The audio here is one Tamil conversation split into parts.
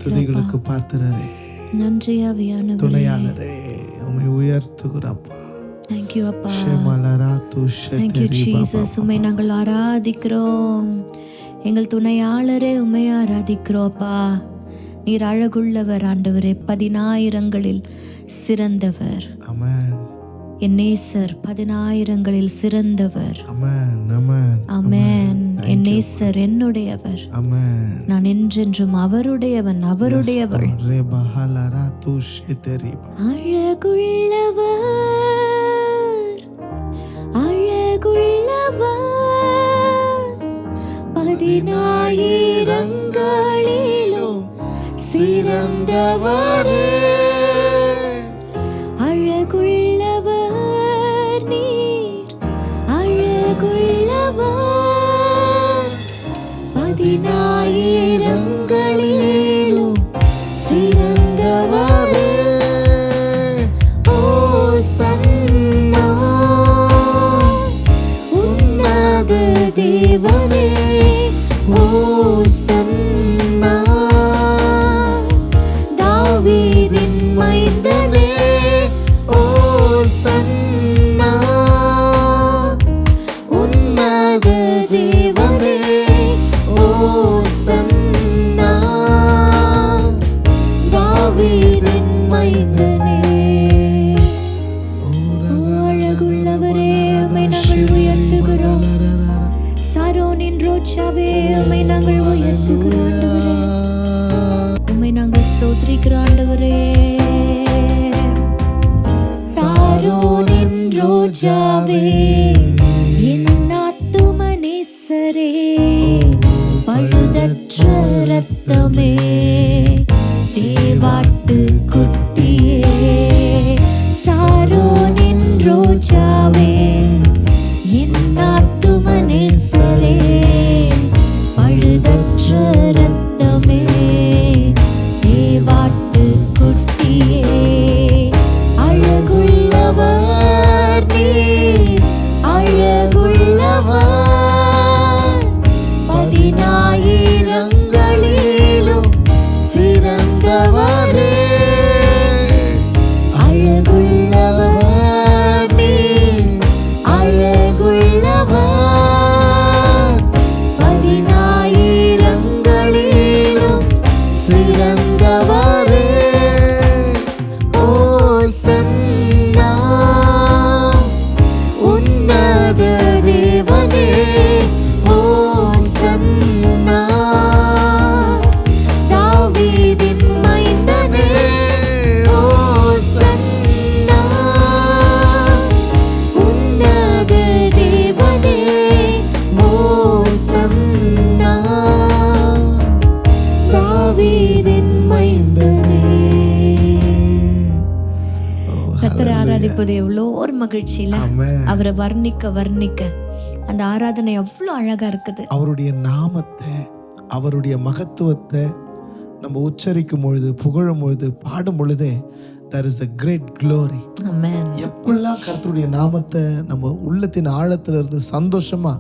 துதிகளுக்கு பாத்திரரே, நன்றி ஆவியானவரே, துணையாளரே, உம்மை உயர்த்துகிறப்பா. Thank you அப்பா. Thank you Jesus. உம்மை நாங்கள் ஆராதிக்கிறோம். எங்கள் துணையாளரே உம்மை ஆராதிக்கிறோம் அப்பா. நீர் அழகுள்ளவர் ஆண்டவரே, 10,000களில் சிறந்தவர். ஆமென். என் நேசர் 10,000களில் சிறந்தவர். ஆமென். ஆமென். ஆமென். என் நேசர் என்னுடையவர். ஆமென். நான் என்றென்றும் அவருடையவன், அவருடையவள். அழகுள்ளவர், அழகுள்ளவர், 10,000ங்களிலும் சிறந்தவரே. அழகுள்ளவர் நீர், அழகுள்ளவர், 10,000ங்களிலும் சிறந்தவரே. ஓசன்னா உன்னத தேவனே, ஓசன்னா தாவீதின் மைந்தனே, ஓசன்னா உன்னத தேவனே, ஓசன்னா தாவீதின் மைந்தனே. அழகுள்ளவரே உம்மை நாங்கள் உயர்த்துகிறோம். சாரோனின் ரோஜாவே உம்மை நாங்கள் உயர்த்துகிறோம் ஆண்டவரே. உம்மை நாங்கள் ஸ்தோத்திரிக்கிறோம் ஆண்டவரே. சாரோனின் ரோஜாவே, என் ஆத்தும நேசரே, பழுதற்ற இரத்தமே, தேவாட்டு குட்டியே. சாரோனின் ரோஜாவே, என் ஆத்தும நேசரே, பழுதற்ற இரத்தமே, தேவாட்டு குட்டியே. அழகுள்ளவர் நீர், அழகுள்ளவர், 10,000ங்களிலும் சிறந்தவரே. அழகுள்ளவர் நீர், அழகுள்ளவர், 10,000ங்களிலும் சிறந்தவரே. ஓசன்னா உன்னத தேவனே, ஓசன்னா தாவீதின் மைந்தனே, ஓசன்னா உன்னத தேவனே, ஓசன்னா தாவீதின் மைந்தனே. கர்த்தரை ஆராதிப்பது எவ்வளோ ஒரு மகிழ்ச்சியில, அவரை வர்ணிக்க வர்ணிக்க அந்த ஆராதனை எவ்வளோ அழகா இருக்குது. அவருடைய நாமத்தை, அவருடைய மகத்துவத்தை நம்ம உச்சரிக்கும் பொழுது, புகழும் பொழுது, பாடும் பொழுது, there is a great glory. ஆமென். எப்பெல்லாம் கர்த்தருடைய நாமத்தை நம்ம உள்ளத்தின் ஆழத்துல இருந்து சந்தோஷமா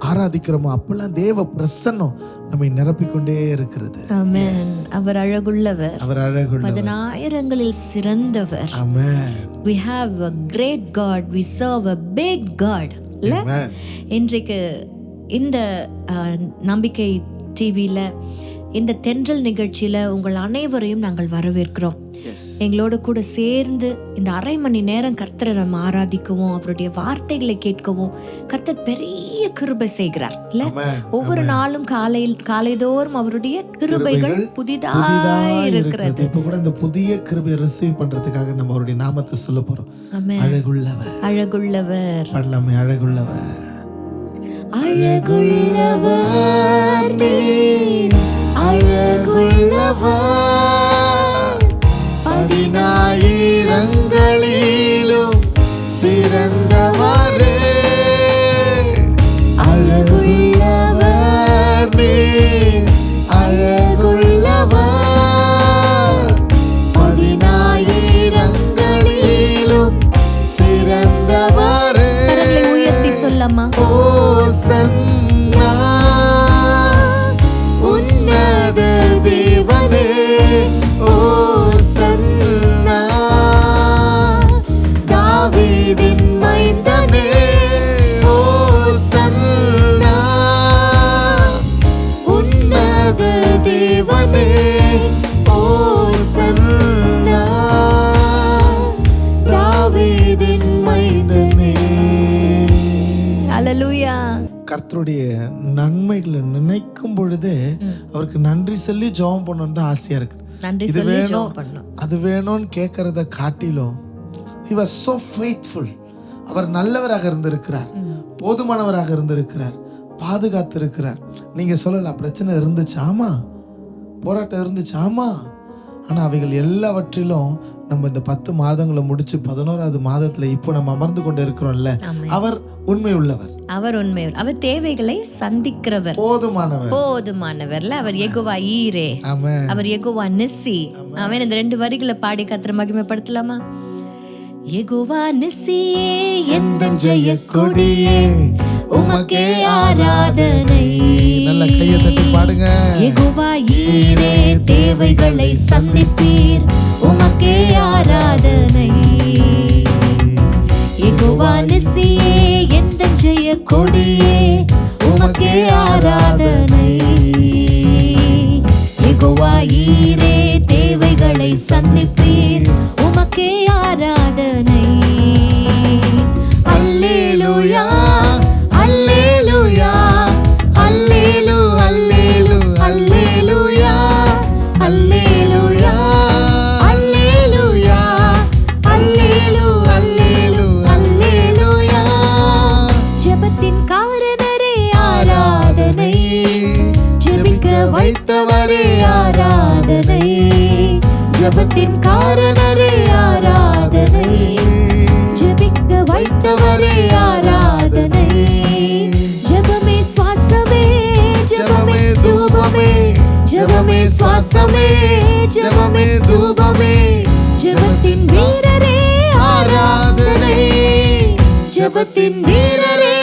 ஆராதிக்கிறோமோ அப்பெல்லாம் தேவ பிரசன்னம் நம்மை நிரப்பிக்கொண்டே இருக்கிறது. ஆமென். அவர் அழகுள்ளவர், அவர் அழகுள்ளவர், 10,000ங்களில் சிறந்தவர். ஆமென். We have a great God, we serve a big God. இல்ல? ஆமென். இன்றைக்கு இந்த நம்பிக்கை டிவியில இந்த தென்றல் நிகழ்ச்சியில உங்கள் அனைவரையும் நாங்கள் வரவேற்கிறோம். எங்களோட கூட சேர்ந்து இந்த 1/2 மணி நேரம் கர்த்தரை நம்ம ஆராதிக்கவும், அவருடைய வார்த்தைகளை கேட்கவும் கர்த்தர் பெரிய கிருபை செய்கிறார். இல்ல? ஒவ்வொரு நாளும் காலைதோறும் அவருடைய கிருபைகள் புதிதாக இருக்கிறது. இப்ப கூட இந்த புதிய கிருபையை ரிசீவ் பண்றதுக்காக நம்ம அவருடைய நாமத்தை சொல்ல போறோம். அழகுள்ளவர், அழகுள்ளவர், பாடலாமே. அழகுள்ளவர், அழகுள்ளவர் நீர், அழகுள்ளவர், 10,000ங்களிலும் சிறந்தவரே. அழகுள்ளவர் நீர், அழகுள்ளவர், 10,000ங்களிலும் சிறந்தவரே. கரங்களை உயர்த்தி சொல்லம்மா. ஓசன்னா இல்ல, நினைக்கும் பொழுதே அவருக்கு நன்றி சொல்லி ஜெபம் பண்ணணும்னு தான் ஆசையா இருக்குது. நன்றி இது சொல்லி வேணும் ஜெபம் பண்ணணும். அது வேணும்னு கேட்கறத காட்டிலும் he was so faithful. அவர் நல்லவராக இருந்திருக்கிறார், போதுமானவராக இருந்திருக்கிறார், பாதுகாத்து இருக்கிறார். நீங்க சொல்லலாம் பிரச்சனை இருந்துச்சு, ஆமா, போராட்டம் இருந்துச்சு, ஆமா. ஆனா அவைகள் எல்லாவற்றிலும் நம்ம இந்த 10 மாதங்களை முடிச்சு 11வது மாதத்துல இப்போ நம்ம அமர்ந்து கொண்டு இருக்கிறோம்ல, அவர் உண்மை உள்ளவர், அவர் உண்மை, அவர் தேவைகளை சந்திக்கிறவர், போதுமானவர்ல. அவர் யெகோவா ஈரே, அவர் யெகோவா நிஸ்ஸி. அவன் இந்த 2 வரிகளை பாடி கர்த்தரை மகிமைப்படுத்தலாமா? யெகோவா நிஸ்ஸியே எந்தன் ஜெய கொடியே, உமக்கே ஆராதனை. நல்ல கையை தட்டி பாடுங்க. யெகோவா ஈரே தேவைகளை சந்திப்பீர், உமக்கே ஆராதனை. யெகோவா நிஸ்ஸியே எந்தன் ஜெய கொடியே, உமக்கே ஆராதனை. யெகோவா ஈரே தேவைகளை சந்திப்பீர், உமக்கே ஆராதனை. அல்லேலூயா அல்லேலூயா அல்லேலூ அல்லேலூ அல்லேலூயா அல்லேலூயா அல்லேலூயா அல்லேலூ அல்லேலூ அல்லேலூயா. ஜெபத்தின் காரணரே ஆராதனை, ஜெபிக்க வைத்தவரே ஆராதனை. ஜெபத்தின் காரணரே ஆராதனை, ஜெபிக்க வைத்தவரே ஆராதனை. ஜெபமே சுவாசமே, ஜெபமே தூபமே, ஜெபமே சுவாசமே, ஜெபமே தூபமே. ஜெபத்தின் வீரரே ஆராதனை, ஜெபத்தின் வீரரே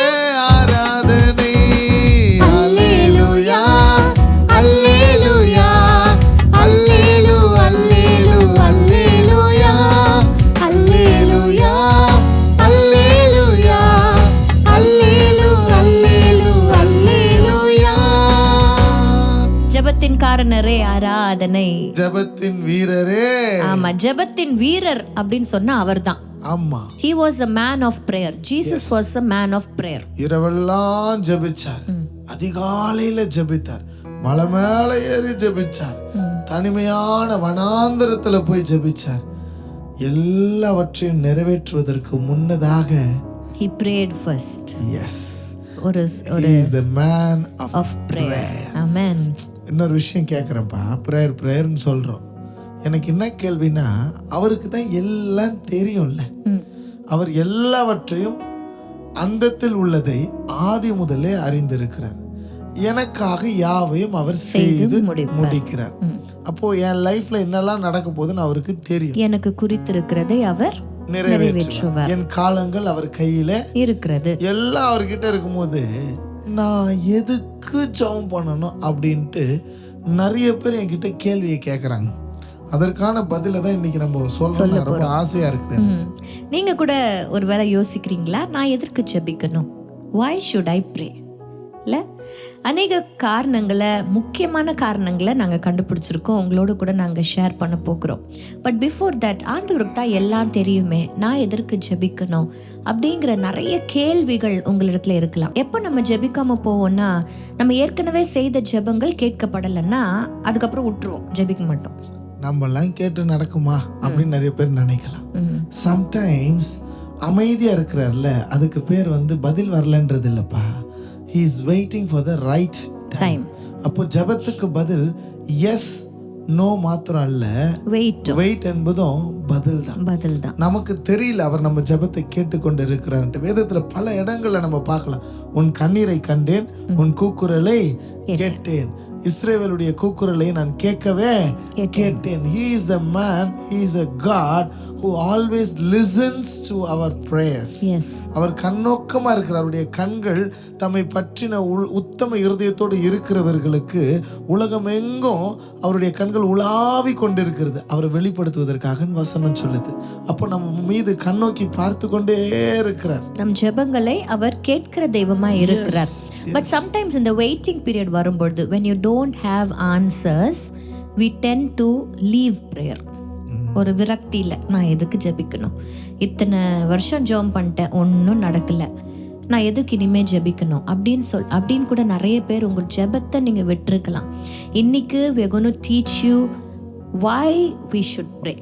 ஆராதனை. அல்லேலூயா அல்லேலூயா அல்லேலூ அல்லேலூ அல்லேலூயா அல்லேலூயா அல்லேலூயா அல்லேலூ அல்லேலூ அல்லேலூயா. ஜெபத்தின் காரணரே ஆராதனை, ஜெபத்தின் வீரரே. ஆமா, ஜெபத்தின் வீரர் அப்படின்னு சொன்னா அவர்தான். ஆமா, he was a man of prayer. Jesus was a man of prayer. இரவெல்லாம் ஜெபிச்சார், அதிகாலையில ஜெபித்தார், மலை மேல ஏறி ஜெபிச்சார், தனிமையான வனாந்தரத்துல போய் ஜெபிச்சார். எல்லாவற்றையும் நிறைவேற்றுவதற்கு முன்னதாக he prayed first. yes, he is the man of prayer. amen. இன்னொரு விஷயம் கேட்குறேன்ப்பா, ப்ரேயர்னு சொல்கிறோம். எனக்கு என்ன கேள்வினா, அவருக்கு தான் எல்லாம் தெரியும்ல, அவர் எல்லாவற்றையும் அந்தத்தில் உள்ளதை ஆதி முதலே அறிந்திருக்கிறார். எனக்காக யாவையும் அவர் செய்து முடிக்கிறார். அப்போ என் லைஃப்ல என்னெல்லாம் நடக்க போகுதுன்னு அவருக்கு தெரியும். எனக்கு குறித்திருக்கிறதை அவர் நிறைவேற்றுவார். என் காலங்கள் அவர் கையில இருக்கிறது. எல்லாம் அவர்கிட்ட இருக்கும்போது நான் எதுக்கு ஜெபம் பண்ணணும் அப்படின்ட்டு நிறைய பேர் என்கிட்ட கேள்வியை கேட்குறாங்க. அதற்கான பதில தான் இன்னைக்கு நம்ம சொல்லணும். ரொம்ப ஆசையா இருக்குது. நீங்க கூட ஒரு வேளை யோசிக்கிறீங்களா, நான் எதற்கு ஜெபிக்கணும்? why should I pray? இல்ல, அநேக காரணங்களை, முக்கியமான காரணங்களை நாங்கள் கண்டுபிடிச்சிருக்கோம், உங்களோட கூட நாங்கள் ஷேர் பண்ண போகிறோம். பட் பிஃபோர் தட், ஆண்டவருக்கு தான் எல்லாம் தெரியுமே, நான் எதற்கு ஜெபிக்கணும் அப்படிங்கிற நிறைய கேள்விகள் உங்களிடத்துல இருக்கலாம். எப்போ நம்ம ஜெபிக்காம போவோம்னா, நம்ம ஏற்கனவே செய்த ஜெபங்கள் கேட்கப்படலைன்னா அதுக்கப்புறம் விட்டுருவோம், ஜெபிக்க மாட்டோம். நம்மலாம் கேட்டு நடக்குமா அப்படின்னு நிறைய பேர் நினைக்கலாம். சம்டைம்ஸ் அமைதியா இருக்கிறார்ல, அதுக்கு பேர் பதில் வரலன்றது இல்லப்பா. he is waiting for the right time. அப்போ ஜெபத்துக்கு பதில் எஸ் நோ மாத்திரம் அல்ல, வெயிட் என்பதும் பதில் தான். நமக்கு தெரியல அவர் நம்ம ஜெபத்தை கேட்டுக்கொண்டு இருக்கிறார். வேதத்துல பல இடங்கள்ல நம்ம பார்க்கலாம். உன் கண்ணீரை கண்டேன், உன் கூக்குரலை கேட்டேன், இஸ்ரவேலுடைய கூக்குரலை நான் கேட்கவே கேட்டேன். He is a man, he is a God who always listens to our prayers. Yes. அவர் கண்ணோக்கமா இருக்கிறார். அவருடைய கண்கள் தம்மை பற்றின உத்தம இருதயத்தோடு இருக்கிறவர்களுக்கு உலகம் எங்கும் அவருடைய கண்கள் உலாவி கொண்டிருக்கிறது, அவரை வெளிப்படுத்துவதற்காக வசனம் சொல்லுது. அப்போ நம்ம மீது கண்ணோக்கி பார்த்து கொண்டே இருக்கிறார். நம் ஜெபங்களை அவர் கேட்கிற தெய்வமா இருக்கிறார். But sometimes in the waiting period வரும்பொழுது, when you don't have answers, we tend to leave prayer. ஒரு விரக்தியில், நான் எதுக்கு ஜெபிக்கணும், இத்தனை வருஷம் ஜெபம் பண்ணிட்டேன், ஒன்றும் நடக்கலை, நான் எதுக்கு இனிமே ஜெபிக்கணும் அப்படின்னு கூட நிறைய பேர் உங்கள் ஜெபத்தை நீங்கள் விட்டுருக்கலாம். இன்னைக்கு we are going to teach you why we should pray.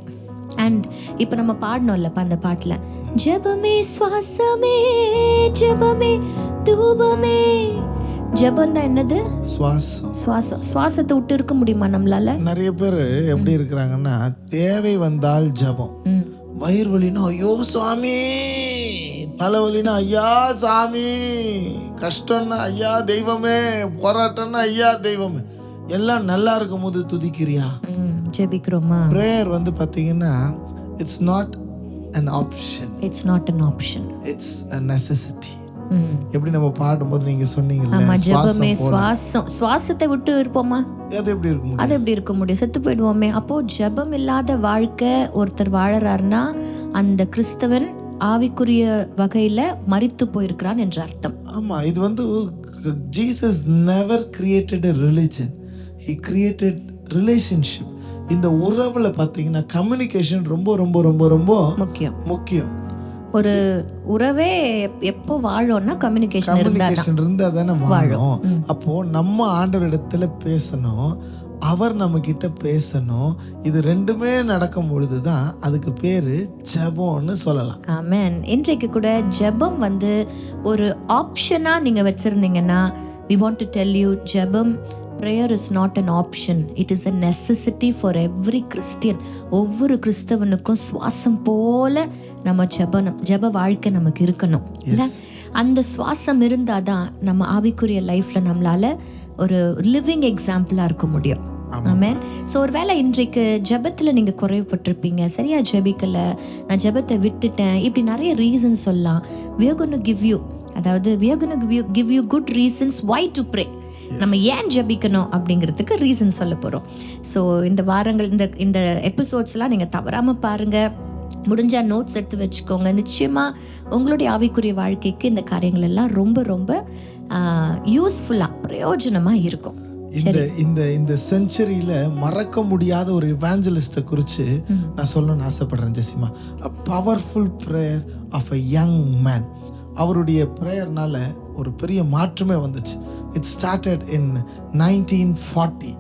And இப்போ நம்ம பாடணும்லப்பா அந்த பாட்டில், ஜெபமே சுவாசமே ஜெபமே தூபமே. ஜெபம் தான் என்னது? சுவாசத்தை விட்டு இருக்க முடியுமா நம்மளால? நிறைய பேர் எப்படி இருக்கிறாங்கன்னா, தேவை வந்தால் ஜெபம், வயிறு வலினா ஐயோ சாமி, தலைவலினா ஐயா சாமி, கஷ்டம்னா ஐயா தெய்வமே, போராட்டம்னா ஐயா தெய்வமே, எல்லாம் நல்லா இருக்கும் போது துதிக்கிறியா? ஜெபிக்கிறோமா? பிரேயர் வந்து பாத்தீங்கன்னா it's not an option, it's not an option, it's a necessity. எப்படி நம்ம பாடும்போது நீங்க சொன்னீங்கல்ல, ஜெபமே சுவாசத்தை விட்டு இருப்போமா? அது எப்படி இருக்கும்? அது எப்படி இருக்க முடியும்? செத்து போயிடுவோமே. அப்போ ஜெபம் இல்லாத வாழ்க்கை ஒருத்தர் வாழறாருன்னா அந்த கிறிஸ்தவன் ஆவிக்குரிய வகையில மரித்து போயிருக்கிறான் என்ற அர்த்தம். ஆமா, இது வந்து Jesus never created a religion, he created relationship. இந்த உறவுல பாத்தீங்கன்னா கம்யூனிகேஷன் ரொம்ப ரொம்ப ரொம்ப ரொம்ப முக்கியம். ஒரு உறவே எப்போ வாழோம்னா கம்யூனிகேஷன் இருந்தா தானே வாழும். அப்போ நம்ம ஆண்டவர் இடத்துல பேசணும், அவர் நம்ம கிட்ட பேசணும். இது ரெண்டுமே நடக்கும் பொழுதுதான் அதுக்கு பேரு ஜெபம்னு சொல்லலாம். ஆமென். இன்றைக்கு கூட ஜெபம் வந்து ஒரு ஆப்ஷனா நீங்க வச்சிருந்தீங்கன்னா, we want to tell you, ஜெபம் prayer is not an option, it is a necessity for every Christian. ஒவ்வொரு கிறிஸ்தவனுக்கும் சுவாசம் போல நம்ம ஜெப வாழ்க்கை நமக்கு இருக்கணும். இல்லை, அந்த சுவாசம் இருந்தாதான் நம்ம ஆவிக்குரிய லைஃப்ல நம்மளால ஒரு லிவிங் எக்ஸாம்பிளா இருக்க முடியும். ஆமென். ஸோ ஒருவேளை இன்றைக்கு ஜெபத்தில் நீங்கள் குறைவுபட்டிருப்பீங்க, சரியா ஜெபிக்கல, நான் ஜெபத்தை விட்டுட்டேன், இப்படி நிறைய ரீசன் சொல்லலாம். we are going to give you, அதாவது we are going to give you good reasons why to pray. நம்ம ஏன் ஜெபிக்கணும் அப்படிங்கிறதுக்கு ரீசன் சொல்ல போகிறோம். ஸோ இந்த வாரங்கள் இந்த எபிசோட்ஸ்லாம் நீங்கள் தவறாமல் பாருங்கள். முடிஞ்சால் நோட்ஸ் எடுத்து வச்சுக்கோங்க. நிச்சயமாக உங்களுடைய ஆவிக்குரிய வாழ்க்கைக்கு இந்த காரியங்கள் எல்லாம் ரொம்ப ரொம்ப யூஸ்ஃபுல்லாக பிரயோஜனமாக இருக்கும். இந்த செஞ்சுரியில மறக்க முடியாத ஒரு இவாஞ்சலிஸ்ட குறித்து நான் சொல்லணும்னு ஆசைப்படுறேன் Jezima. a powerful prayer of a young man. அவருடைய ப்ரேயர்னால ஒரு பெரிய மாற்றமே வந்துச்சு. It started in 1940.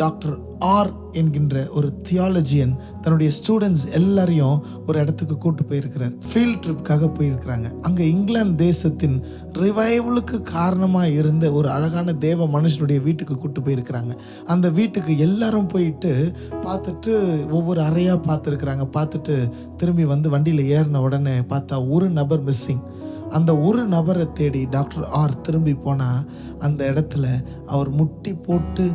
Doctor R என்கின்ற ஒரு தியாலஜியன் தன்னுடைய ஸ்டூடெண்ட்ஸ் எல்லாரையும் ஒரு இடத்துக்கு கூட்டு போயிருக்கிறார். ஃபீல்ட் ட்ரிப்காக போயிருக்கிறாங்க. அங்கே இங்கிலாந்து தேசத்தின் ரிவைவலுக்கு காரணமாக இருந்த ஒரு அழகான தேவ மனுஷனுடைய வீட்டுக்கு கூட்டு போயிருக்கிறாங்க. அந்த வீட்டுக்கு எல்லாரும் போயிட்டு பார்த்துட்டு ஒவ்வொரு அறையாக பார்த்துருக்குறாங்க. பார்த்துட்டு திரும்பி வந்து வண்டியில் ஏறின உடனே பார்த்தா ஒரு நபர் மிஸ்ஸிங். அந்த ஒரு நபரை தேடி டாக்டர் ஆர் திரும்பி போனால் அந்த இடத்துல அவர் முட்டி போட்டு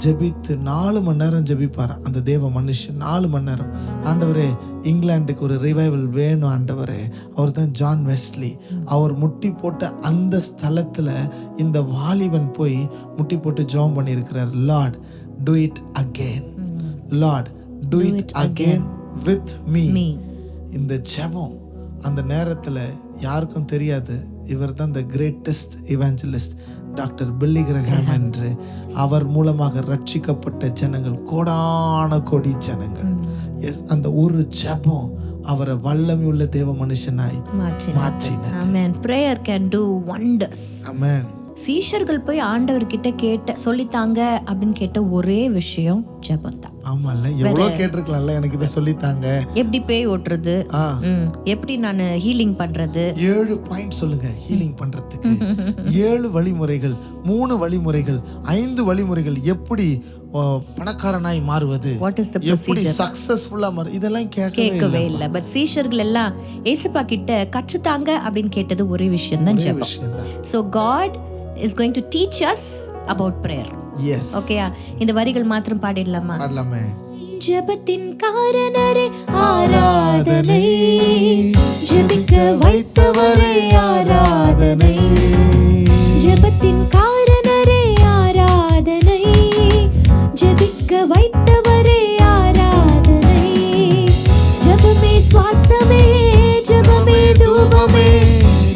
ஜெபித்து 4 மணி நேரம் ஜெபிப்பார். அந்த தேவ மனுஷன் 4 மணி நேரம், ஆண்டவரே இங்கிலாந்துக்கு ஒரு ரிவைவல் வேணும் ஆண்டவரே. அவர் தான் ஜான் வெஸ்லி. அவர் முட்டி போட்ட அந்த ஸ்தலத்தில் இந்த வாலிபன் போய் முட்டி போட்டு ஜெபம் பண்ணியிருக்கிறார். Lord do it again, Lord do it again with me. இந்த ஜெபம் அந்த நேரத்தில் யாருக்கும் தெரியாது, இவர் தான் the greatest இவாஞ்சலிஸ்ட் doctor Billy Graham என்று. அவர் மூலமாக ரட்சிக்கப்பட்ட ஜனங்கள் கோடான கோடி ஜனங்கள். எஸ், அந்த ஒரு ஜெபம் அவரை வல்லமை உள்ள தேவ மனுஷனாய் மாற்றினார். ஆமென். prayer can do wonders. ஆமென். சீஷர்கள் போய் ஆண்டவர்கிட்ட சொல்லித்தாங்க அப்படின்னு கேட்ட ஒரே விஷயம் ஜெபம் தான். ஆமால, எவ்வளவு கேட்டிருக்கலாம்ல, எனக்கு இதை சொல்லித்தாங்க, எப்படி பேய் ஓட்டுறது, எப்படி நான் ஹீலிங் பண்றது. 7 பாயிண்ட் சொல்லுங்க ஹீலிங் பண்றதுக்கு. 7 வழிமுறைகள், 3 வழிமுறைகள், 5 வழிமுறைகள், எப்படி பணக்காரனாய் மாறுவது, எப்படி சக்சஸ்ஃபுல்லா மாறு, இதெல்லாம் கேட்கவே இல்லை. பட் சீஷர்கள் எல்லாம் ஏசப்பா கிட்ட கற்றுத்தாங்க அப்படின்னு கேட்டது ஒரே விஷயம் தான் ஜெபம். So God is going to teach us about prayer. Yes. ஓகேயா? இந்த வரிகள் மாத்திரம் பாடிடலாமா? பாடலாமே. ஜெபத்தின் காரணரே ஆராதனை, ஜெபிக்க வைத்தவரே ஆராதனை, ஜெபத்தின் காரணரே ஆராதனை, ஜெபிக்க வைத்தவரே ஆராதனை. ஜெபமே சுவாசமே ஜெபமே தூபமே,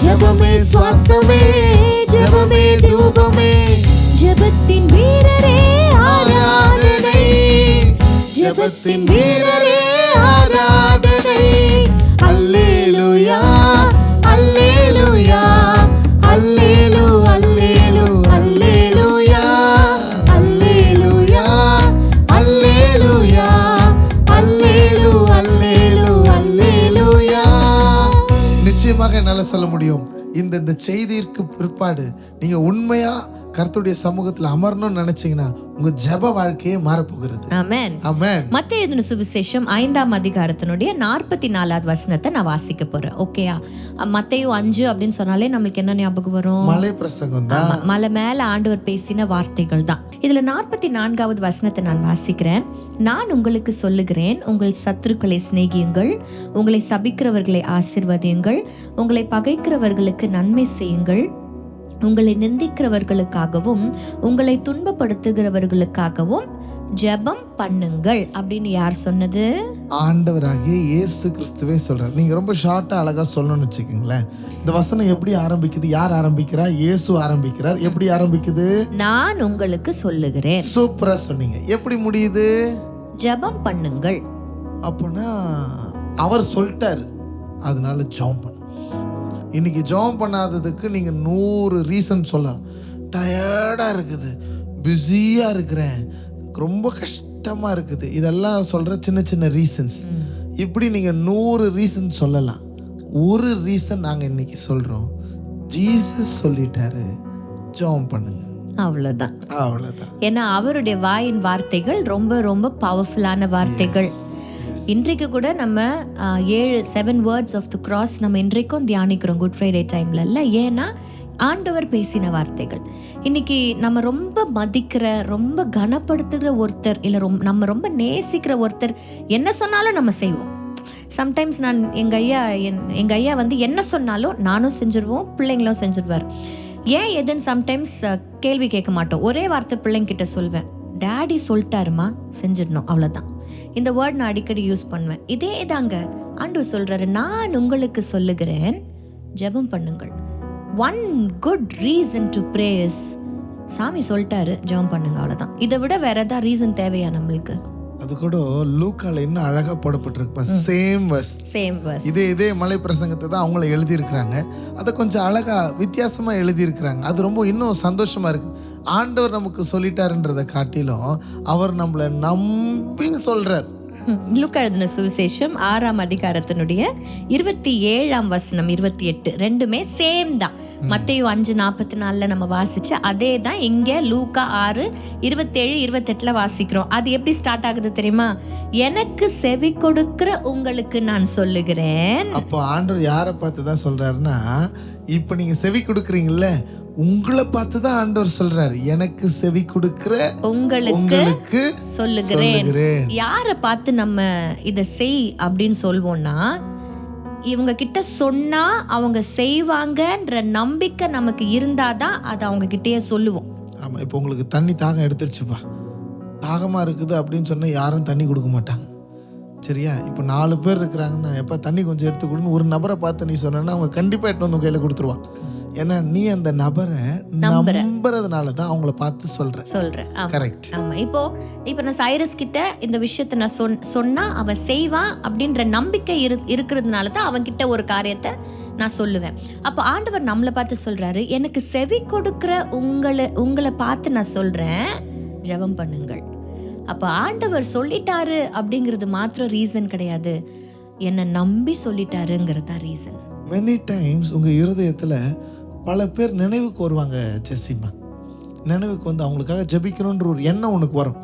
ஜெபமே சுவாசமே ஜெபமே தூபமே, ஜெபத்தின் வீரரே ஆராதனை, ஜெபத்தின் வீரரே ஆராதனை. அல்லேலூயா அல்லேலூயா இந்த செய்திக்கு பிற்பாடு நீங்க உண்மையா கர்த்தருடைய சமூகத்துல அமரணும்னு நினைச்சீங்கன்னா உங்க ஜெப வாழ்க்கையே மாறப்போகிறது. ஆமென். ஆமென். மத்தேயு எழுதின சுவிசேஷம் 5ஆம் அதிகாரத்தினுடைய 44வது வசனத்தை நான் வாசிக்க போறேன். ஓகேயா? மத்தேயு 5 அப்படின்னு சொன்னாலே நம்மளுக்கு என்ன ஞாபகம் வரும்? மலை பிரசங்கம் தான். மலை மேல ஆண்டவர் பேசின வார்த்தைகள் தான். இதுல 44வது வசனத்தை நான் வாசிக்கிறேன். நான் உங்களுக்கு சொல்லுகிறேன், உங்கள் சத்துருக்களை சிநேகியுங்கள், உங்களை சபிக்கிறவர்களை ஆசீர்வதியுங்கள், உங்களை பகைக்கிறவர்களுக்கு நன்மை செய்யுங்கள், உங்களை நிந்திக்கிறவர்களுக்காகவும் உங்களை துன்பப்படுத்துகிறவர்களுக்காகவும் ஜெபம் பண்ணுங்கள் அப்படின்னு யார் சொன்னது? ஆண்டவராகிய இயேசு கிறிஸ்துவே சொல்றார். நீங்க ரொம்ப ஷார்ட்டா அழகா சொல்லணும்னு வச்சுக்கோங்களேன். இந்த வசனம் எப்படி ஆரம்பிக்குது? யார் ஆரம்பிக்கிறா? இயேசு ஆரம்பிக்கிறார். எப்படி ஆரம்பிக்குது? நான் உங்களுக்கு சொல்லுகிறேன். சூப்பரா சொன்னீங்க. எப்படி முடியுது? ஜெபம் பண்ணுங்கள். அப்போனா அவர் சொல்லிட்டாரு, அதனால ஜெபம் பண்ணு. இன்னைக்கு ஜெபம் பண்ணாததுக்கு நீங்க 100 ரீசன் சொல்லலாம். டயர்டா இருக்குது, பிஸியா இருக்கிறேன், ரொம்ப கஷ்டமா இருக்குது, இதெல்லாம் சொல்ற சின்ன சின்ன ரீசன்ஸ். இப்படி நீங்க 100 ரீசன் சொல்லலாம். ஒரு ரீசன் நாங்க இன்னைக்கு சொல்றோம். ஜீசஸ் சொல்லிட்டாரு, ஜெபம் பண்ணுங்க. அவ்வளவுதான். அவ்வளவுதான். ஏன்னா அவருடைய வாயின் வார்த்தைகள் ரொம்ப ரொம்ப பவர்ஃபுல்லான வார்த்தைகள். இன்றைக்கு கூட நம்ம 7 வேர்ட்ஸ் ஆஃப் தி கிராஸ் நம்ம இன்றைக்கும் தியானிக்கிறோம் குட் ஃப்ரைடே டைம்ல இல்ல. ஏன்னா ஆண்டவர் பேசின வார்த்தைகள். இன்னைக்கு நம்ம ரொம்ப மதிக்கிற, ரொம்ப கனப்படுத்துகிற ஒருத்தர் இல்லை நம்ம ரொம்ப நேசிக்கிற ஒருத்தர் என்ன சொன்னாலும் நம்ம செய்வோம். சம்டைம்ஸ் நான் எங்கள் ஐயா வந்து என்ன சொன்னாலும் நானும் செஞ்சுருவோம், பிள்ளைங்களும் செஞ்சுருவார். ஏன் எதுன்னு சம்டைம்ஸ் கேள்வி கேட்க மாட்டோம். ஒரே வார்த்தை பிள்ளைங்கிட்ட சொல்வேன், டேடி சொல்லிட்டாருமா, செஞ்சிடணும், அவ்வளோதான். இந்த வேர்ட் நான் அடிக்கடி யூஸ் பண்ணுவேன். இதே தாங்க ஆண்டவர் சொல்றாரு, நான் உங்களுக்கு சொல்லுகிறேன், ஜெபம் பண்ணுங்கள். One good reason to pray is, சாமி சொல்லிட்டாரு ஜெபம் பண்ணுங்க, அவ்வளோதான். இதை விட வேற ஏதாவது ரீசன் தேவையா நம்மளுக்கு? அது கூட லூக்கால இன்னும் அழகா போடப்பட்டிருப்பா. Same verse. இதே மலை பிரசங்கத்தை தான் அவங்கள எழுதியிருக்கிறாங்க. அதை கொஞ்சம் அழகா வித்தியாசமா எழுதியிருக்கிறாங்க. அது ரொம்ப இன்னும் சந்தோஷமா இருக்கு. ஆண்டவர் நமக்கு சொல்லிட்டாருன்றதை காட்டிலும் அவர் நம்மளை நம்பி சொல்றார். லூக்கா எழுதின சுவிசேஷம் 6ஆம் அதிகாரத்தினுடைய 27ஆம் வசனம் 28 ரெண்டுமே சேம் தான். மத்தேயு 5:44 நம்ம வாசிச்ச அதே தான் இங்க லூக்கா 6:27-28 வாசிக்கிறோம். அது எப்படி ஸ்டார்ட் ஆகுது தெரியுமா? எனக்கு செவி கொடுக்கிற உங்களுக்கு நான் சொல்லுகிறேன். அப்போ ஆண்டவர் யாரை பார்த்து தான் சொல்றாருன்னா, இப்ப நீங்க செவி கொடுக்குறீங்கல்ல, உங்களை பார்த்து தான் ஆண்டவர் சொல்றாரு, எனக்கு செவி கொடுக்கிற உங்களுக்கு சொல்லுகிறேன். யாரை பார்த்து நம்ம இதை செய் அப்படின்னு சொல்வோம்னா, இவங்க கிட்ட சொன்னா அவங்க செய்வாங்கன்ற நம்பிக்கை நமக்கு இருந்தாதான் அதை அவங்க கிட்டயே சொல்லுவோம். ஆமா, இப்போ உங்களுக்கு தண்ணி தாகம் எடுத்துருச்சுப்பா, தாகமா இருக்குது அப்படின்னு சொன்னா யாரும் தண்ணி கொடுக்க மாட்டாங்க. சரியா? இப்போ 4 பேர் இருக்கிறாங்கன்னா, எப்ப தண்ணி கொஞ்சம் எடுத்து கொடுன்னு ஒரு நபரை பார்த்து நீ சொன்னா அவங்க கண்டிப்பா எட்டு வந்து கையில கொடுத்துருவான். ஏன்னா நீ அந்த நபரை நம்புறதுனால தான் அவங்கள பார்த்து சொல்றேன். கரெக்ட். ஆமா. இப்போ நான் சைரஸ் கிட்ட இந்த விஷயத்தை நான் சொன்னா அவன் செய்வான் அப்படின்ற நம்பிக்கை இருக்கிறதுனால தான் அவன் கிட்ட ஒரு காரியத்தை நான் சொல்லுவேன். அப்போ ஆண்டவர் நம்மளை பார்த்து சொல்றாரு, எனக்கு செவி கொடுக்கிற உங்களை பார்த்து நான் சொல்றேன், ஜெபம் பண்ணுங்கள். அப்போ ஆண்டவர் சொல்லிட்டாரு அப்படிங்கிறது மாத்திரம் ரீசன் கிடையாது, என்னை நம்பி சொல்லிட்டாருங்கிறதா ரீசன். many times உங்க இருதயத்துல பல பேர் நினைவுக்கு வருவாங்க. ஜெசிமா நினைவுக்கு வந்து அவங்களுக்காக ஜெபிக்கணுன்ற ஒரு எண்ணம் உனக்கு வரும்.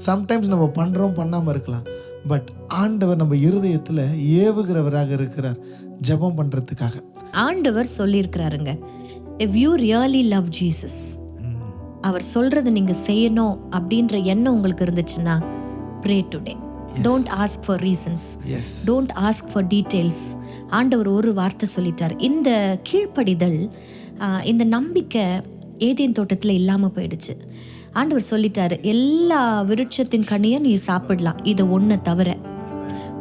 சம்டைம்ஸ் நம்ம பண்றோம், பண்ணாம இருக்கலாம். பட் ஆண்டவர் நம்ம இருதயத்துல ஏவுகிறவராக இருக்கிறார் ஜெபம் பண்றதுக்காக. ஆண்டவர் சொல்லியிருக்கிறாருங்க, if you really love Jesus, அவர் சொல்றது நீங்க செய்யணும் அப்படின்ற எண்ணம் உங்களுக்கு இருந்துச்சுன்னா, pray today. Don't ask for reasons. Don't ask for details. ஆண்டவர் ஒரு வார்த்தை சொல்லிட்டார். இந்த கீழ்ப்படிதல், இந்த நம்பிக்கை ஏதேன் தோட்டத்துல இல்லாம போயிடுச்சு. ஆண்டவர் சொல்லிட்டாரு, எல்லா விருட்சத்தின் கனியை நீ சாப்பிடலாம், இது ஒன்றை தவிர.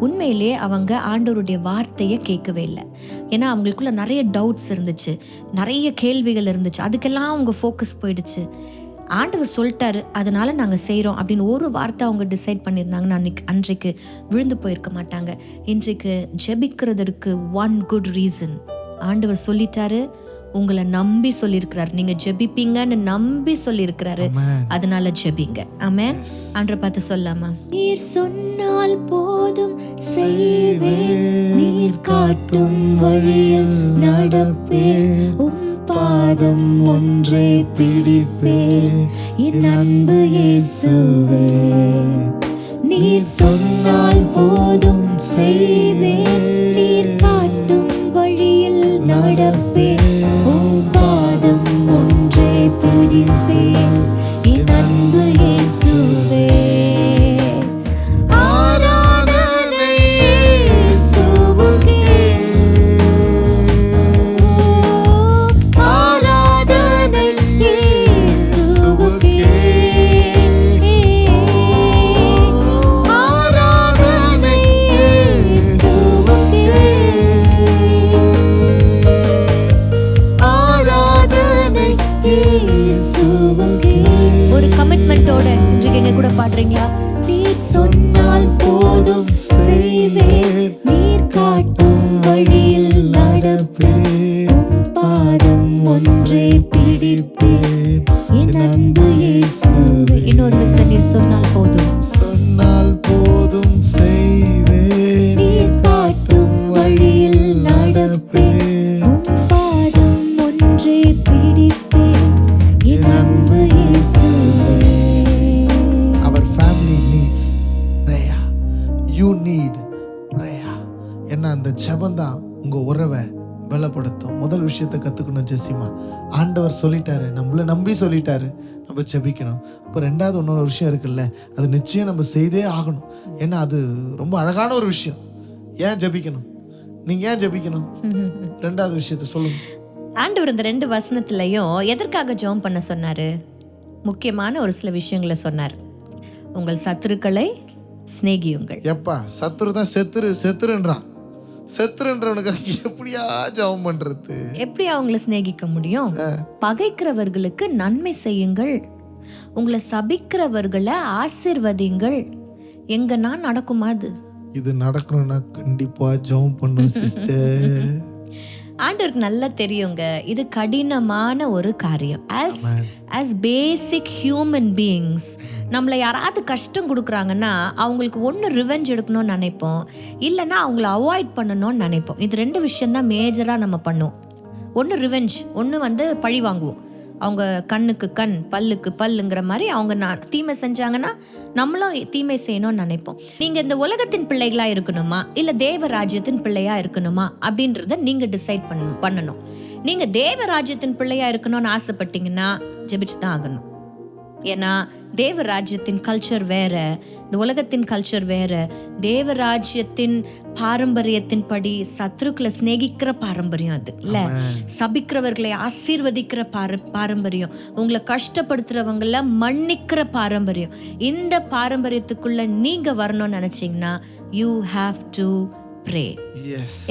உண்மையிலே அவங்க ஆண்டவருடைய வார்த்தையை கேட்கவே இல்லை. ஏன்னா அவங்களுக்குள்ள நிறைய டவுட்ஸ் இருந்துச்சு, நிறைய கேள்விகள் இருந்துச்சு, அதுக்கெல்லாம் அவங்க ஃபோக்கஸ் போயிடுச்சு. ஆண்டவர் சொல்லிட்டாரு, அதனால நாங்கள் செய்கிறோம் அப்படின்னு ஒரு வார்த்தை அவங்க டிசைட் பண்ணியிருந்தாங்கன்னா அன்றைக்கு விழுந்து போயிருக்க மாட்டாங்க. இன்றைக்கு ஜெபிக்கிறதுக்கு ஒன் குட் ரீசன், ஆண்டவர் சொல்லிட்டாரு, உங்களை நம்பி சொல்லியிருக்கிறாரு, நீங்க ஜெபிப்பீங்கன்னு நம்பி சொல்லியிருக்கிறாரு, அதனால ஜெபிங்க. ஆமென். ஆண்டவரை பார்த்து சொல்லாமா, நீர் சொன்னால் போதும் செய்வேன், நீர் காட்டும் வழியில் நடப்பேன், பாதம் ஒன்றே பிடிப்பேன் என் அன்பு இயேசுவே. நீர் சொன்னால் போதும் செய்வேன், நீர் காட்டும் வழியில் நடப்பேன், உம் பாதம் ஒன்றே பிடிப்பேன் என் அன்பு இயேசுவே. ஆராதனை இயேசுவுக்கே, ஆராதனை இயேசுவுக்கே, ஆராதனை இயேசுவுக்கே, ஆராதனை இயேசுவுக்கே. ஒரு கமிட்மெண்டோட இன்றைக்கு எங்க கூட பாடுறீங்களா? நீர் சொன்னால் போதும் செய்வேன், நீர் காட்டும் வழியில் நடப்பேன், உம் பாதம் ஒன்றே பிடிப்பேன் என் அன்பு இயேசுவே. இன்னொரு விஷயம், நீர் சொன்னால் போதும், சொன்னால் போதும் செய்வேன், நீர் காட்டும் வழியில் நடப்பேன், உம் பாதம் ஒன்றே பிடிப்பேன் என் அன்பு இயேசுவே. Our family needs prayer. You need prayer. என்ன அந்த ஜெபம் தான் உங்க உறவை பலப்படுத்தும். முதல் விஷயத்தை கத்துக்கணும் ஜெசிமா. ஆண்டவர் சொல்லிட்டாரு, நம்மள நம்பி சொல்லிட்டாரு, நம்ம ஜெபிக்கணும். அப்போ ரெண்டாவது இன்னொரு விஷயம் இருக்குல்ல, அது நிச்சயம் நம்ம செய்தே ஆகணும். ஏன்னா அது ரொம்ப அழகான ஒரு விஷயம். ஏன் ஜெபிக்கணும்? நீங்க ஏன் ஜெபிக்கணும்? ரெண்டாவது விஷயத்தை சொல்லுங்க. ஆண்டவர் இந்த 2 வசனத்திலையும் எதற்காக ஜெபம் பண்ண சொன்னாரு? முக்கியமான ஒரு சில விஷயங்களை சொன்னார். உங்கள் சத்துருக்களை சிநேகியுங்கள். எப்பா சத்துரு தான் செத்துருன்றான். செத்துருன்றவனுக்கு எப்படியா ஜெபம் பண்றது? எப்படி அவங்களை சிநேகிக்க முடியும்? பகைக்கிறவர்களுக்கு நன்மை செய்யுங்கள், உங்களை சபிக்கிறவர்களை ஆசீர்வதிங்கள். எங்கன்னா நடக்குமா அது? இது நடக்கணும்னா கண்டிப்பா ஜெபம் பண்ணும் சிஸ்டர். ஆண்டவருக்கு நல்லா தெரியுங்க, இது கடினமான ஒரு காரியம். as basic human beings, நம்மளை யாராவது கஷ்டம் கொடுக்குறாங்கன்னா அவங்களுக்கு ஒன்று ரிவெஞ்ச் எடுக்கணும்னு நினைப்போம், இல்லைன்னா அவங்கள அவாய்ட் பண்ணணும்னு நினைப்போம். இது 2 விஷயம்தான் மேஜராக நம்ம பண்ணுவோம். ஒன்று ரிவெஞ்ச், ஒன்று பழி வாங்குவோம். அவங்க கண்ணுக்கு கண், பல்லுக்கு பல்லுங்கிற மாதிரி அவங்க தீமை செஞ்சாங்கன்னா நம்மளும் தீமை செய்யணும்னு நினைப்போம். நீங்கள் இந்த உலகத்தின் பிள்ளைகளாக இருக்கணுமா இல்லை தேவ ராஜ்யத்தின் பிள்ளையாக இருக்கணுமா அப்படின்றத நீங்கள் டிசைட் பண்ணணும். நீங்கள் தேவ ராஜ்யத்தின் பிள்ளையாக இருக்கணும்னு ஆசைப்பட்டீங்கன்னா ஜெபிச்சு தான் ஆகணும். ஏன்னா தேவராஜ்யத்தின் கல்ச்சர் வேற, இந்த உலகத்தின் கல்ச்சர் வேற. தேவராஜ்யத்தின் பாரம்பரியத்தின் படி சத்ருக்களை சிநேகிக்கிற பாரம்பரியம் அது இல்ல, சபிக்கிறவர்களை ஆசீர்வதிக்கிற பாரம்பரியம், உங்களை கஷ்டப்படுத்துறவங்கள மன்னிக்கிற பாரம்பரியம். இந்த பாரம்பரியத்துக்குள்ள நீங்க வரணும்னு நினைச்சீங்கன்னா யூ ஹாவ் டு ப்ரே.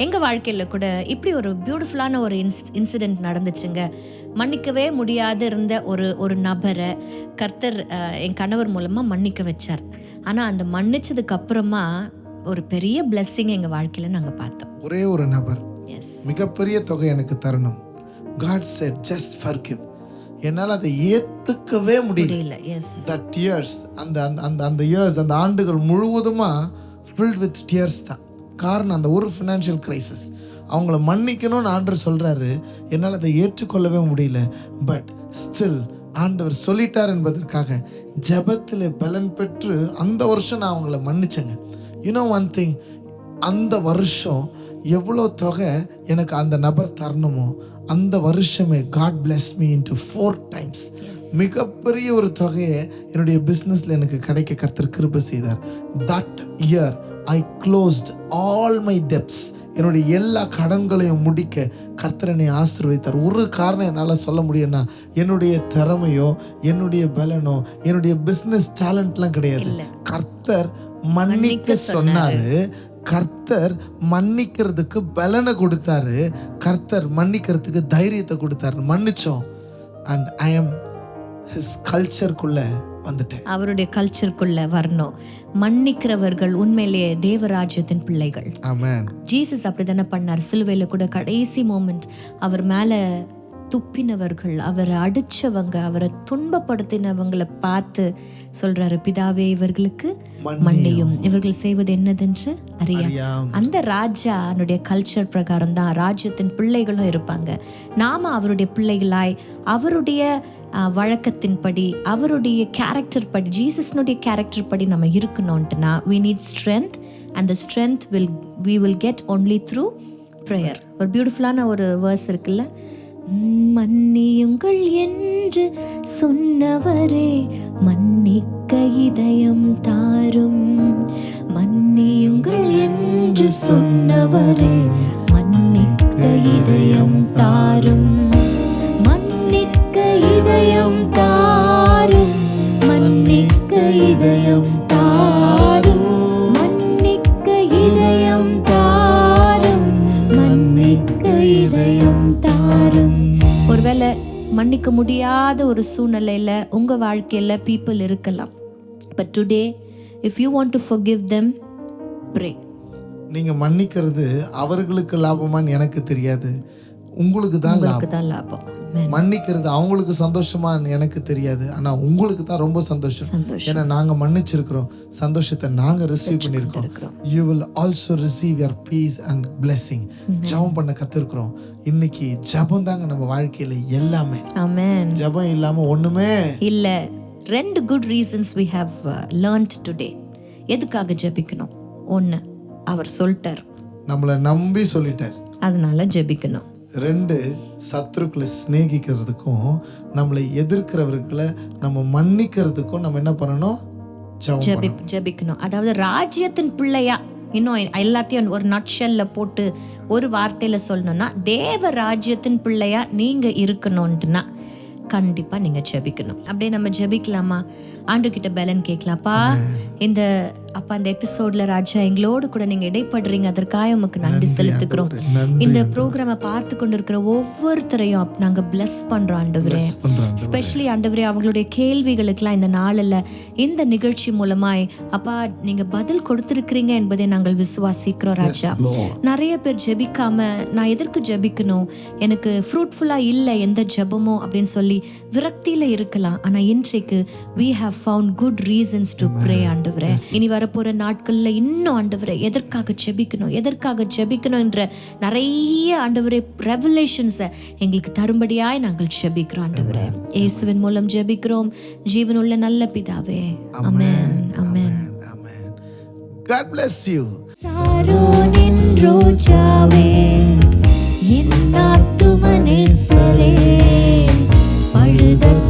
எங்க வாழ்க்கையில கூட இப்படி ஒரு பியூட்டிஃபுல்லான ஒரு இன்சிடென்ட் நடந்துச்சுங்க. மன்னிக்கவே முடியாது இருந்த ஒரு நபரை கர்த்தர் என் கணவர் மூலமா மன்னிக்க வச்சார். ஆனா அந்த மன்னிச்சதுக்கு அப்புறமா ஒரு பெரிய பிளெஸிங் எங்க வாழ்க்கையில நாங்க பார்த்தோம். ஒரே ஒரு நபர் மிகப்பெரிய தொகை எனக்கு தரணும். God said just forgive. என்னால் அதை ஏத்துக்கவே முடியல. That years, அந்த years, அந்த ஆண்டுகள் முழுவதுமா filled with tears தான். காரணம் அந்த ஒரு ஃபினான்ஷியல் கிரைசிஸ். அவங்கள மன்னிக்கணும்னு ஆண்டவர் சொல்றாரு, என்னால் அதை ஏற்றுக்கொள்ளவே முடியல. பட் ஸ்டில் ஆண்டவர் சொல்லிட்டார் என்பதற்காக ஜெபத்தில் பலன் பெற்று அந்த வருஷம் நான் அவங்கள மன்னிச்சேங்க. யூனோ ஒன் திங், அந்த வருஷம் எவ்வளோ தொகை எனக்கு அந்த நபர் தரணுமோ அந்த வருஷமே God bless me into 4 times. மிகப்பெரிய ஒரு தொகையை என்னுடைய பிஸ்னஸில் எனக்கு கிடைக்க கர்த்தர் கிருபை செய்தார். That year I closed all my debts. என்னுடைய எல்லா கடன்களையும் முடிக்க கர்த்தர் என்னை ஆசீர்வதித்தார். ஒரு காரணம் என்னால் சொல்ல முடியும்னா, என்னுடைய திறமையோ என்னுடைய பலனோ என்னுடைய பிஸ்னஸ் டேலண்ட்லாம் கிடையாது. கர்த்தர் மன்னிக்க சொன்னாரு, கர்த்தர் மன்னிக்கிறதுக்கு பலனை கொடுத்தாரு, கர்த்தர் மன்னிக்கிறதுக்கு தைரியத்தை கொடுத்தாரு. மன்னிச்சோம். அண்ட் ஐ எம் ஹிஸ் கல்ச்சருக்குள்ள வந்துட்டேன். அவருடைய கல்ச்சருக்குள்ள வரணும். மன்னிக்கிறவர்கள் உண்மையிலேயே தேவராஜ்யத்தின் பிள்ளைகள். ஆமென். ஜீசஸ் அப்படிதானே பண்ணார். சிலுவையில கூட கடைசி மோமெண்ட் அவர் மேல துப்பினவர்கள், அவரை அடிச்சவங்க, அவரை துன்பப்படுத்தினவங்களை பார்த்து சொல்றாரு, பிதாவே இவர்களுக்கு மன்னியும், இவர்கள் செய்வது என்னதென்று அறியாம். அந்த ராஜானுடைய கல்ச்சர் பிரகாரம் தான் ராஜ்யத்தின் பிள்ளைகளும் இருப்பாங்க. நாம அவருடைய பிள்ளைகளாய் அவருடைய வழக்கத்தின்படி அவருடைய கேரக்டர் படி, ஜீசஸ்னுடைய கேரக்டர் படி நம்ம இருக்கணும்ட்டுனா we need strength, and the strength we will get only through prayer. ஒரு பியூட்டிஃபுல்லான ஒரு வேர்ஸ் இருக்குல்ல, மன்னியுங்கள் என்று சொன்னவரே மன்னிக்க இதயம் தாரும், மன்னியுங்கள் என்று சொன்னவரே மன்னிக்க இதயம் தாரும், மன்னிக்க இதயம் தாரும், மன்னிக்க இதயம் தாரும், மன்னிக்க இதயம் தாரும், மன்னிக்க இதயம் தாரும். ஒருவேளை மன்னிக்க முடியாத ஒரு சூழ்நிலையில உங்க வாழ்க்கையில பீப்புள் இருக்கலாம். But today if you want to forgive them, pray. நீங்க மன்னிக்கிறது அவர்களுக்கு லாபமான்னு எனக்கு தெரியாது, உங்களுக்கு தான் லாபம். மன்னிக்கிறது அவங்களுக்கு சந்தோஷமான்னு எனக்கு தெரியாது, ஆனா உங்களுக்கு தான் ரொம்ப சந்தோஷம். ஏன்னா நாங்க மன்னிச்சிருக்கிறோம், சந்தோஷத்தை நாங்க ரிசீவ் பண்ணிருக்கோம். you will also receive your peace and blessing. ஜெபம் பண்ண கத்துக்கிறோம். இன்னைக்கு ஜெபம் தாங்க நம்ம வாழ்க்கையில எல்லாமே. ஆமென். ஜெபம் இல்லாம ஒண்ணுமே இல்ல. 2 good reasons we have learned today. எதுக்காக ஜெபிக்கணும்? 1, அவர் சொல்லிட்டார், நம்மளை நம்பி சொல்லிட்டார், அதனால ஜெபிக்கணும். 2, சத்துருக்களை சிநேகிக்கிறதுக்கும் நம்மளை எதிர்க்கிறவர்களை நம்ம மன்னிக்கிறதுக்கும் நம்ம என்ன பண்ணணும்? ஜெபிக்கணும். அதாவது ராஜ்யத்தின் பிள்ளையா, இன்னும் எல்லாத்தையும் ஒரு நட்ஷல்ல போட்டு ஒரு வார்த்தையில சொல்லணும்னா, தேவ ராஜ்யத்தின் பிள்ளையா நீங்க இருக்கணும்னா கண்டிப்பா நீங்க ஜெபிக்கணும். அப்படியே நம்ம ஜெபிக்கலாமா? ஆண்டவர்கிட்ட பலன் கேட்கலாம்ப்பா. இந்த எபிசோட்ல ராஜா எங்களோடு கூட நீங்க இடைப்படுறீங்க, அதற்காக உமக்கு நன்றி செலுத்துக்கிறோம். இந்த ப்ரோக்ராமை பார்த்து கொண்டிருக்கிற ஒவ்வொருத்தரையும் நாங்க பிளஸ் பண்றோம் ஆண்டவரே. ஸ்பெஷலி ஆண்டவரே, அவங்களுடைய கேள்விகளுக்கெல்லாம் இந்த நாளில் இந்த நிகழ்ச்சி மூலமாய் அப்பா நீங்க பதில் கொடுத்திருக்கிறீங்க என்பதை நாங்கள் விசுவாசிக்கிறோம் ராஜா. நிறைய பேர் ஜெபிக்காம நான் எதற்கு ஜெபிக்கணும், எனக்கு ஃப்ரூட்ஃபுல்லா இல்லை எந்த ஜெபமோ அப்படின்னு சொல்லி விரக்தியில இருக்கலாம். ஆனா இன்றைக்கு we have found good reasons to pray ஆண்டவரே. இனி வரப்போற நாட்கள்ல இன்னும் ஆண்டவரே எதற்காக ஜெபிக்கணும் என்ற நிறைய ஆண்டவரே ரெவலேஷன்ஸை எங்களுக்கு தரும்படியாய் நாங்கள் ஜெபிக்கிறோம் ஆண்டவரே. இயேசுவின் மூலம் ஜெபிக்கிறோம் ஜீவனுள்ள நல்ல பிதாவே. ஆமென். ஆமென். God bless you. சாரோனின் ரோஜாவே, என் ஆத்துமனேசரே, பழுதற்ற